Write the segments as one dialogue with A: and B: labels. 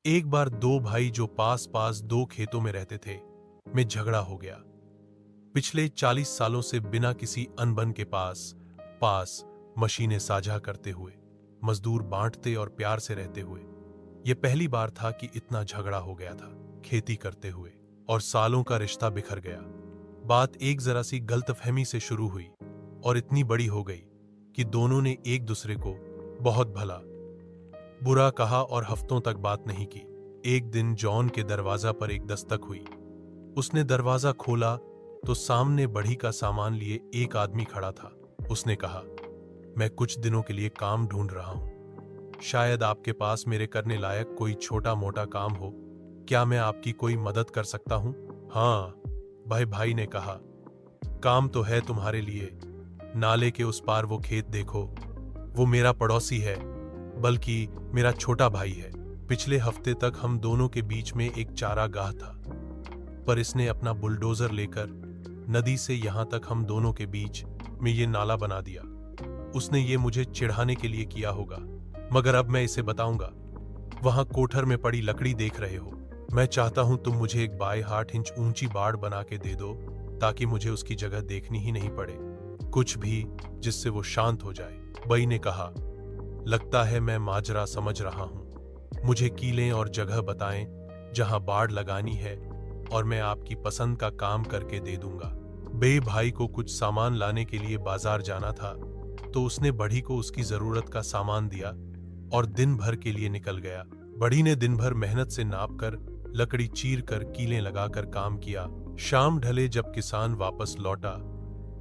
A: एक बार दो भाई जो पास पास दो खेतों में रहते थे में झगड़ा हो गया। पिछले 40 सालों से बिना किसी अनबन के पास पास मशीनें साझा करते हुए, मजदूर बांटते और प्यार से रहते हुए, यह पहली बार था कि इतना झगड़ा हो गया था। खेती करते हुए और सालों का रिश्ता बिखर गया। बात एक जरा सी गलतफहमी से शुरू हुई और इतनी बड़ी हो गई कि दोनों ने एक दूसरे को बहुत भला बुरा कहा और हफ्तों तक बात नहीं की। एक दिन जॉन के दरवाजा पर एक दस्तक हुई। उसने दरवाजा खोला तो सामने बढ़ी का सामान लिए एक आदमी खड़ा था। उसने कहा, मैं कुछ दिनों के लिए काम ढूंढ रहा हूं। शायद आपके पास मेरे करने लायक कोई छोटा मोटा काम हो। क्या मैं आपकी कोई मदद कर सकता हूं? हाँ, भाई ने कहा, काम तो है तुम्हारे लिए। नाले के उस पार वो खेत देखो, वो मेरा पड़ोसी है, बल्कि मेरा छोटा भाई है। पिछले हफ्ते तक हम दोनों के बीच में एक चारागाह था, पर इसने अपना बुलडोजर लेकर नदी से यहां तक हम दोनों के बीच में ये नाला बना दिया। उसने ये मुझे चिढ़ाने के लिए किया होगा, मगर अब मैं इसे बताऊंगा। वहां कोठर में पड़ी लकड़ी देख रहे हो, मैं चाहता हूं तुम मुझे एक बाई 8 इंच ऊंची बाड़ बना के दे दो, ताकि मुझे उसकी जगह देखनी ही नहीं पड़े। कुछ भी जिससे वो शांत हो जाए। बई ने कहा, लगता है मैं माजरा समझ रहा हूं। मुझे कीलें और जगह बताएं जहां बाड़ लगानी है और मैं आपकी पसंद का काम करके दे दूंगा। बे भाई को कुछ सामान लाने के लिए बाजार जाना था, तो उसने बढ़ी को उसकी जरूरत का सामान दिया और दिन भर के लिए निकल गया। बढ़ी ने दिन भर मेहनत से नाप कर, लकड़ी चीर कर, कीलें लगाकर काम किया। शाम ढले जब किसान वापस लौटा,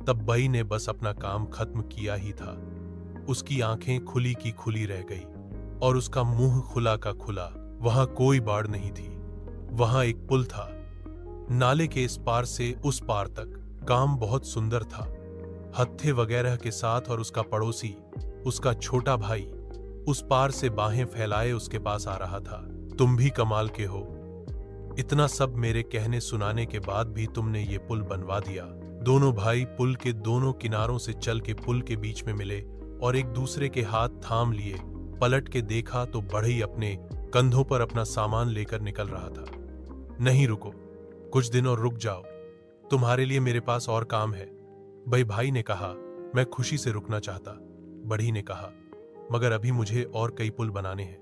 A: तब बई ने बस अपना काम खत्म किया ही था। उसकी आंखें खुली की खुली रह गई और उसका मुंह खुला का खुला। वहां कोई बाड़ नहीं थी, वहां एक पुल था। नाले के इस पार से उस पार तक काम बहुत सुंदर था, हत्थे वगैरह के साथ, और उसका पड़ोसी, उसका छोटा भाई, उस पार से बाहें फैलाए उसके पास आ रहा था। तुम भी कमाल के हो, इतना सब मेरे कहने सुनाने के बाद भी तुमने ये पुल बनवा दिया। दोनों भाई पुल के दोनों किनारों से चल के पुल के बीच में मिले और एक दूसरे के हाथ थाम लिए। पलट के देखा तो बढ़ई अपने कंधों पर अपना सामान लेकर निकल रहा था। नहीं रुको, कुछ दिन और रुक जाओ, तुम्हारे लिए मेरे पास और काम है। भाई ने कहा, मैं खुशी से रुकना चाहता। बढ़ी ने कहा, मगर अभी मुझे और कई पुल बनाने हैं।